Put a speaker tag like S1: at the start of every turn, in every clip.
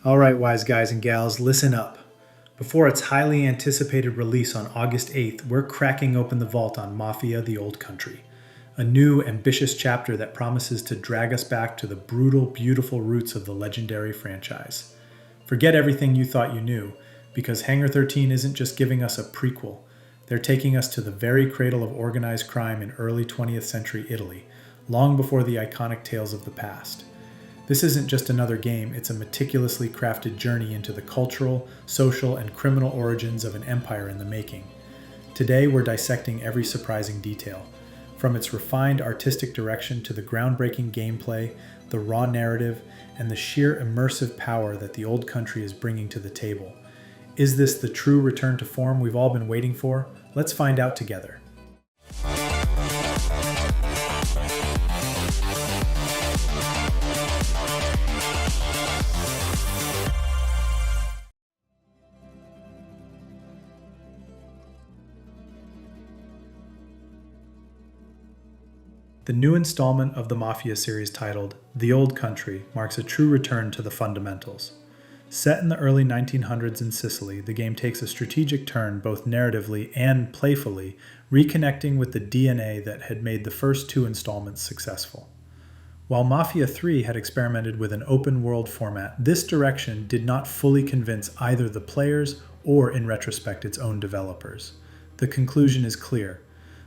S1: All right, wise guys and gals, listen up. Before its highly anticipated release on August 8th, we're cracking open the vault on Mafia: The Old Country, a new, ambitious chapter that promises to drag us back to the brutal, beautiful roots of the legendary franchise. Forget everything you thought you knew, because Hangar 13 isn't just giving us a prequel. They're taking us to the very cradle of organized crime in early 20th century Italy, long before the iconic tales of the past. This isn't just another game, it's a meticulously crafted journey into the cultural, social, and criminal origins of an empire in the making. Today, we're dissecting every surprising detail, from its refined artistic direction to the groundbreaking gameplay, the raw narrative, and the sheer immersive power that the Old Country is bringing to the table. Is this the true return to form we've all been waiting for? Let's find out together. The new installment of the Mafia series titled The Old Country marks a true return to the fundamentals. Set in the early 1900s in Sicily, the game takes a strategic turn both narratively and playfully, reconnecting with the DNA that had made the first two installments successful. While Mafia 3 had experimented with an open-world format, this direction did not fully convince either the players or, in retrospect, its own developers. The conclusion is clear.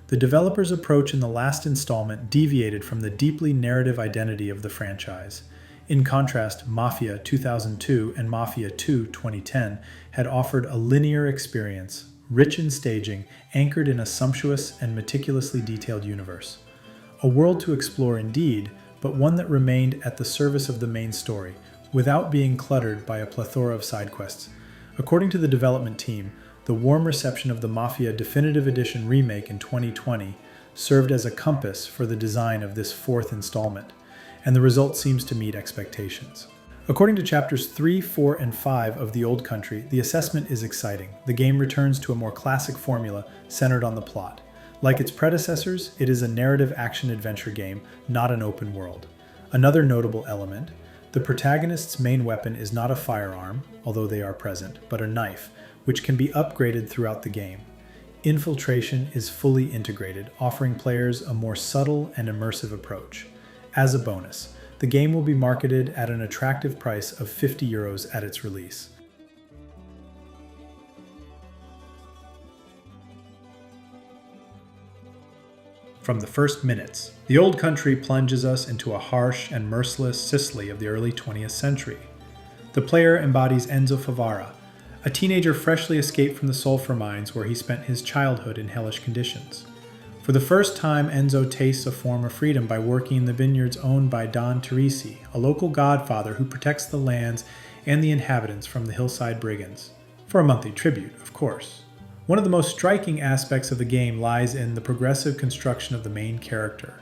S1: The developers' approach in the last installment deviated from the deeply narrative identity of the franchise. In contrast, Mafia 2002 and Mafia 2 2010 had offered a linear experience, rich in staging, anchored in a sumptuous and meticulously detailed universe. A world to explore indeed, but one that remained at the service of the main story, without being cluttered by a plethora of side quests. According to the development team, the warm reception of the Mafia Definitive Edition remake in 2020 served as a compass for the design of this fourth installment, and the result seems to meet expectations. According to chapters 3, 4, and 5 of The Old Country, the assessment is exciting. The game returns to a more classic formula centered on the plot. Like its predecessors, it is a narrative action-adventure game, not an open world. Another notable element, the protagonist's main weapon is not a firearm, although they are present, but a knife, which can be upgraded throughout the game. Infiltration is fully integrated, offering players a more subtle and immersive approach. As a bonus, the game will be marketed at an attractive price of €50 at its release. From the first minutes, The Old Country plunges us into a harsh and merciless Sicily of the early 20th century. The player embodies Enzo Favara, a teenager freshly escaped from the sulfur mines where he spent his childhood in hellish conditions. For the first time, Enzo tastes a form of freedom by working in the vineyards owned by Don Teresi, a local godfather who protects the lands and the inhabitants from the hillside brigands. For a monthly tribute, of course. One of the most striking aspects of the game lies in the progressive construction of the main character.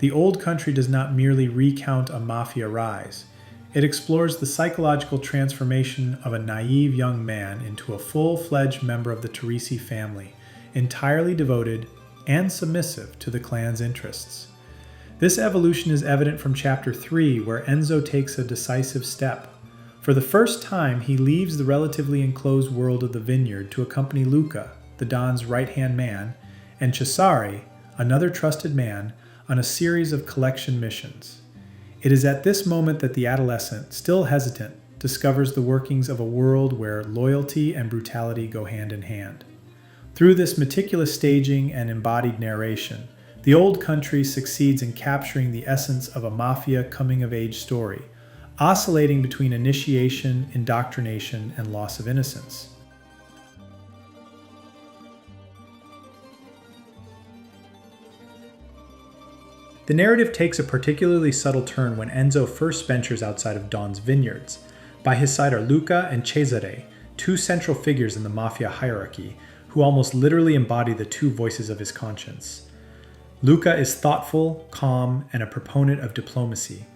S1: The Old Country does not merely recount a mafia rise. It explores the psychological transformation of a naive young man into a full-fledged member of the Teresi family, entirely devoted and submissive to the clan's interests. This evolution is evident from Chapter 3, where Enzo takes a decisive step. For the first time, he leaves the relatively enclosed world of the vineyard to accompany Luca, the Don's right-hand man, and Cesare, another trusted man, on a series of collection missions. It is at this moment that the adolescent, still hesitant, discovers the workings of a world where loyalty and brutality go hand in hand. Through this meticulous staging and embodied narration, The Old Country succeeds in capturing the essence of a mafia coming-of-age story, oscillating between initiation, indoctrination, and loss of innocence. The narrative takes a particularly subtle turn when Enzo first ventures outside of Don's vineyards. By his side are Luca and Cesare, two central figures in the mafia hierarchy, who almost literally embody the two voices of his conscience. Luca is thoughtful, calm, and a proponent of diplomacy,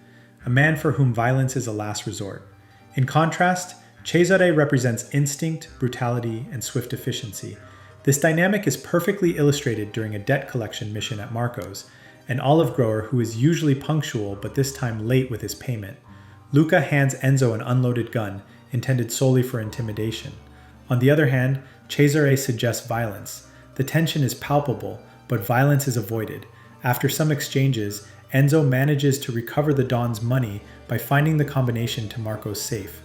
S1: a man for whom violence is a last resort. In contrast, Cesare represents instinct, brutality, and swift efficiency. This dynamic is perfectly illustrated during a debt collection mission at Marco's, an olive grower who is usually punctual but this time late with his payment. Luca hands Enzo an unloaded gun, intended solely for intimidation. On the other hand, Cesare suggests violence. The tension is palpable, but violence is avoided. After some exchanges, Enzo manages to recover the Don's money by finding the combination to Marco's safe.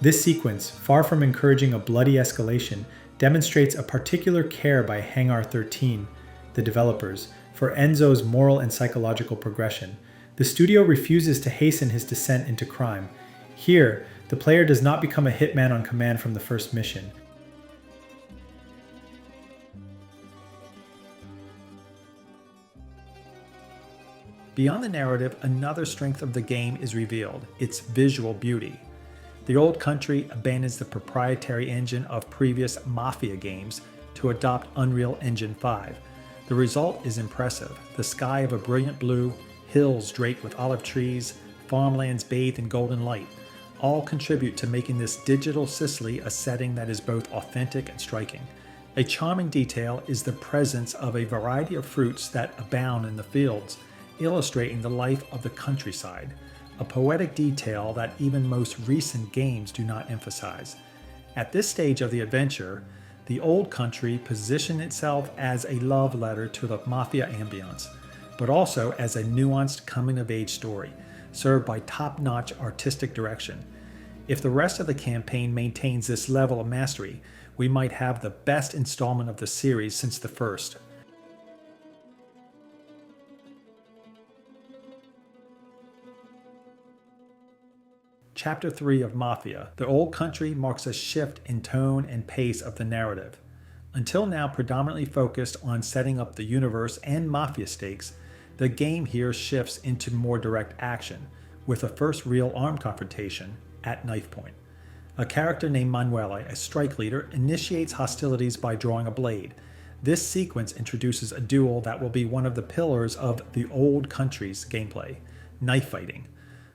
S1: This sequence, far from encouraging a bloody escalation, demonstrates a particular care by Hangar 13, the developers, for Enzo's moral and psychological progression. The studio refuses to hasten his descent into crime. Here, the player does not become a hitman on command from the first mission.
S2: Beyond the narrative, another strength of the game is revealed: its visual beauty. The Old Country abandons the proprietary engine of previous Mafia games to adopt Unreal Engine 5. The result is impressive: the sky of a brilliant blue, hills draped with olive trees, farmlands bathed in golden light, all contribute to making this digital Sicily a setting that is both authentic and striking. A charming detail is the presence of a variety of fruits that abound in the fields, illustrating the life of the countryside, a poetic detail that even most recent games do not emphasize. At this stage of the adventure, the Old Country positioned itself as a love letter to the Mafia ambience, but also as a nuanced coming-of-age story, served by top-notch artistic direction. If the rest of the campaign maintains this level of mastery, we might have the best installment of the series since the first. Chapter 3 of Mafia, The Old Country, marks a shift in tone and pace of the narrative. Until now predominantly focused on setting up the universe and Mafia stakes, the game here shifts into more direct action, with a first real armed confrontation at knife point. A character named Manuele, a strike leader, initiates hostilities by drawing a blade. This sequence introduces a duel that will be one of the pillars of the Old Country's gameplay: knife fighting.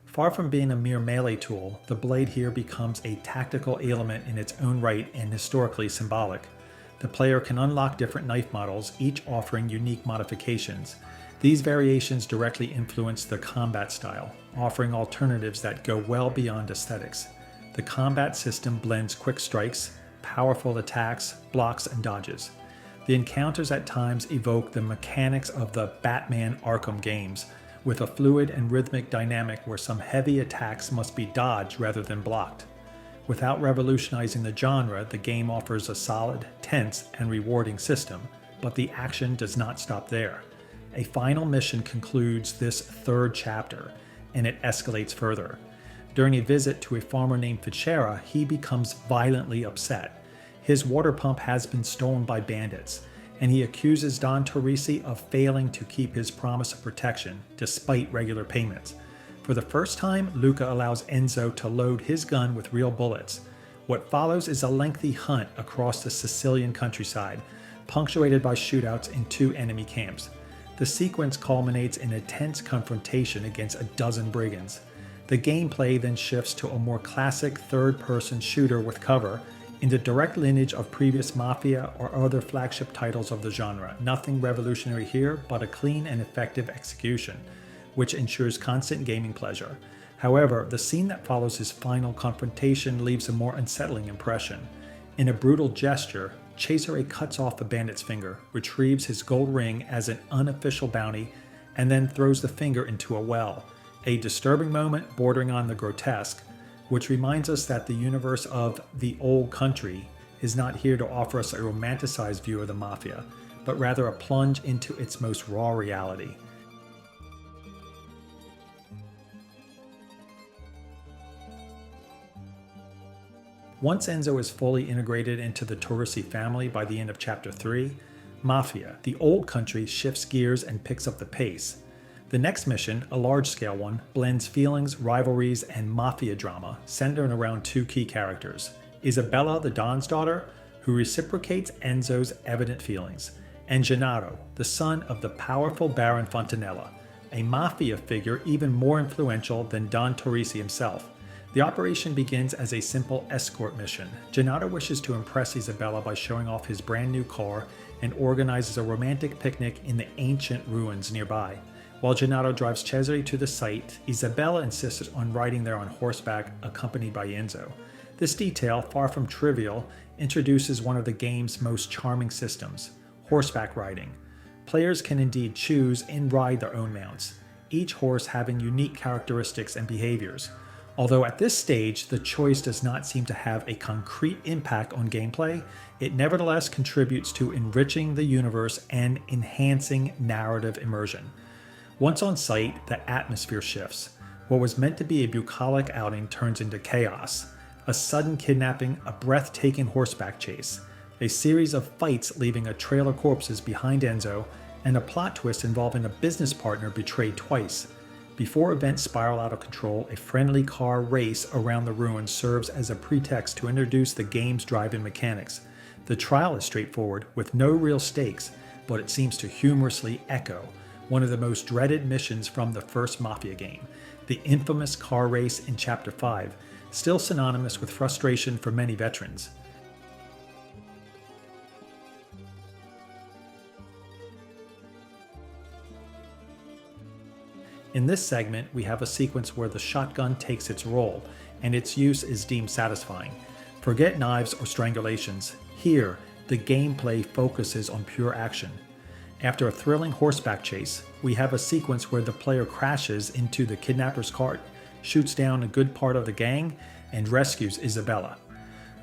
S2: Far from being a mere melee tool, the blade here becomes a tactical element in its own right and historically symbolic. The player can unlock different knife models, each offering unique modifications. These variations directly influence the combat style, offering alternatives that go well beyond aesthetics. The combat system blends quick strikes, powerful attacks, blocks, and dodges. The encounters at times evoke the mechanics of the Batman Arkham games, with a fluid and rhythmic dynamic where some heavy attacks must be dodged rather than blocked. Without revolutionizing the genre, the game offers a solid, tense, and rewarding system, but the action does not stop there. A final mission concludes this third chapter, and it escalates further. During a visit to a farmer named Favara, he becomes violently upset. His water pump has been stolen by bandits, and he accuses Don Torrisi of failing to keep his promise of protection, despite regular payments. For the first time, Luca allows Enzo to load his gun with real bullets. What follows is a lengthy hunt across the Sicilian countryside, punctuated by shootouts in 2 enemy camps. The sequence culminates in a tense confrontation against a dozen brigands. The gameplay then shifts to a more classic third-person shooter with cover, in the direct lineage of previous Mafia or other flagship titles of the genre. Nothing revolutionary here, but a clean and effective execution, which ensures constant gaming pleasure. However, the scene that follows his final confrontation leaves a more unsettling impression. In a brutal gesture, Cesare cuts off the bandit's finger, retrieves his gold ring as an unofficial bounty, and then throws the finger into a well. A disturbing moment bordering on the grotesque, which reminds us that the universe of The Old Country is not here to offer us a romanticized view of the Mafia, but rather a plunge into its most raw reality. Once Enzo is fully integrated into the Torrisi family by the end of Chapter 3, Mafia, The Old Country shifts gears and picks up the pace. The next mission, a large-scale one, blends feelings, rivalries, and mafia drama, centered around 2 key characters: Isabella, the Don's daughter, who reciprocates Enzo's evident feelings, and Gennaro, the son of the powerful Baron Fontanella, a mafia figure even more influential than Don Torrisi himself. The operation begins as a simple escort mission. Gennaro wishes to impress Isabella by showing off his brand new car and organizes a romantic picnic in the ancient ruins nearby. While Gennaro drives Cesare to the site, Isabella insisted on riding there on horseback, accompanied by Enzo. This detail, far from trivial, introduces one of the game's most charming systems: horseback riding. Players can indeed choose and ride their own mounts, each horse having unique characteristics and behaviors. Although at this stage the choice does not seem to have a concrete impact on gameplay, it nevertheless contributes to enriching the universe and enhancing narrative immersion. Once on site, the atmosphere shifts. What was meant to be a bucolic outing turns into chaos. A sudden kidnapping, a breathtaking horseback chase, a series of fights leaving a trail of corpses behind Enzo, and a plot twist involving a business partner betrayed twice. Before events spiral out of control, a friendly car race around the ruins serves as a pretext to introduce the game's drive-in mechanics. The trial is straightforward, with no real stakes, but it seems to humorously echo one of the most dreaded missions from the first Mafia game, the infamous car race in Chapter 5, still synonymous with frustration for many veterans. In this segment, we have a sequence where the shotgun takes its role, and its use is deemed satisfying. Forget knives or strangulations. Here, the gameplay focuses on pure action. After a thrilling horseback chase, we have a sequence where the player crashes into the kidnapper's cart, shoots down a good part of the gang, and rescues Isabella.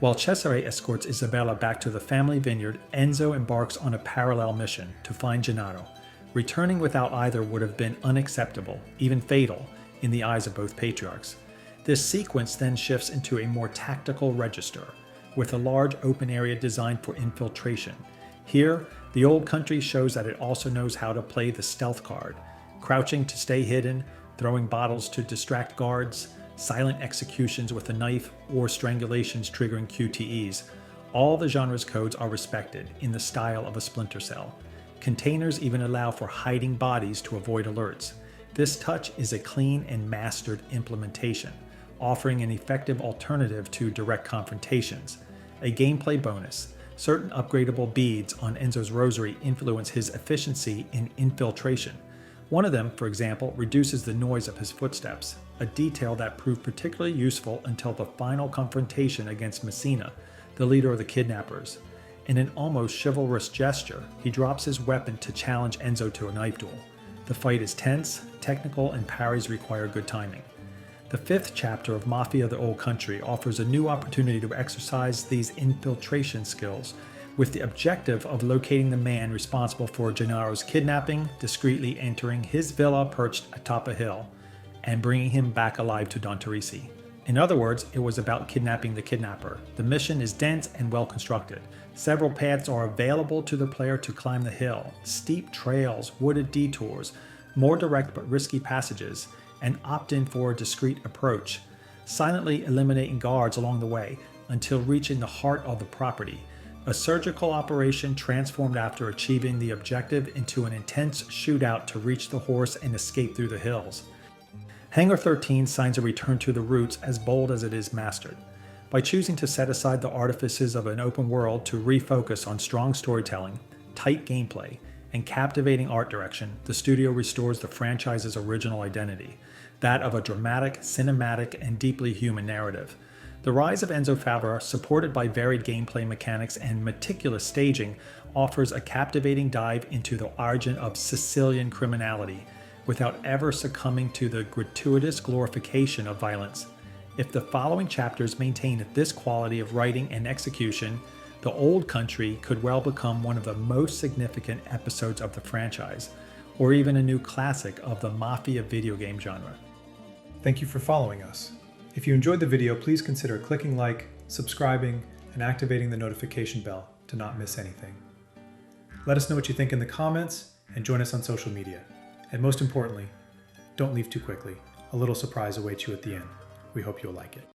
S2: While Cesare escorts Isabella back to the family vineyard, Enzo embarks on a parallel mission to find Gennaro. Returning without either would have been unacceptable, even fatal, in the eyes of both patriarchs. This sequence then shifts into a more tactical register, with a large open area designed for infiltration. Here, the Old Country shows that it also knows how to play the stealth card, crouching to stay hidden, throwing bottles to distract guards, silent executions with a knife, or strangulations triggering QTEs. All the genre's codes are respected in the style of a Splinter Cell. Containers even allow for hiding bodies to avoid alerts. This touch is a clean and mastered implementation, offering an effective alternative to direct confrontations. A gameplay bonus: certain upgradable beads on Enzo's rosary influence his efficiency in infiltration. One of them, for example, reduces the noise of his footsteps, a detail that proved particularly useful until the final confrontation against Messina, the leader of the kidnappers. In an almost chivalrous gesture, he drops his weapon to challenge Enzo to a knife duel. The fight is tense, technical, and parries require good timing. The fifth chapter of Mafia: The Old Country offers a new opportunity to exercise these infiltration skills, with the objective of locating the man responsible for Gennaro's kidnapping, discreetly entering his villa perched atop a hill, and bringing him back alive to Don Teresi. In other words, it was about kidnapping the kidnapper. The mission is dense and well constructed. Several paths are available to the player to climb the hill: steep trails, wooded detours, more direct but risky passages, and opt in for a discreet approach, silently eliminating guards along the way until reaching the heart of the property. A surgical operation transformed after achieving the objective into an intense shootout to reach the horse and escape through the hills. Hangar 13 signs a return to the roots as bold as it is mastered. By choosing to set aside the artifices of an open world to refocus on strong storytelling, tight gameplay, and captivating art direction, the studio restores the franchise's original identity, that of a dramatic, cinematic, and deeply human narrative. The rise of Enzo Favara, supported by varied gameplay mechanics and meticulous staging, offers a captivating dive into the origin of Sicilian criminality, without ever succumbing to the gratuitous glorification of violence. If the following chapters maintain this quality of writing and execution, The Old Country could well become one of the most significant episodes of the franchise, or even a new classic of the Mafia video game genre.
S1: Thank you for following us. If you enjoyed the video, please consider clicking like, subscribing, and activating the notification bell to not miss anything. Let us know what you think in the comments, and join us on social media. And most importantly, don't leave too quickly. A little surprise awaits you at the end. We hope you'll like it.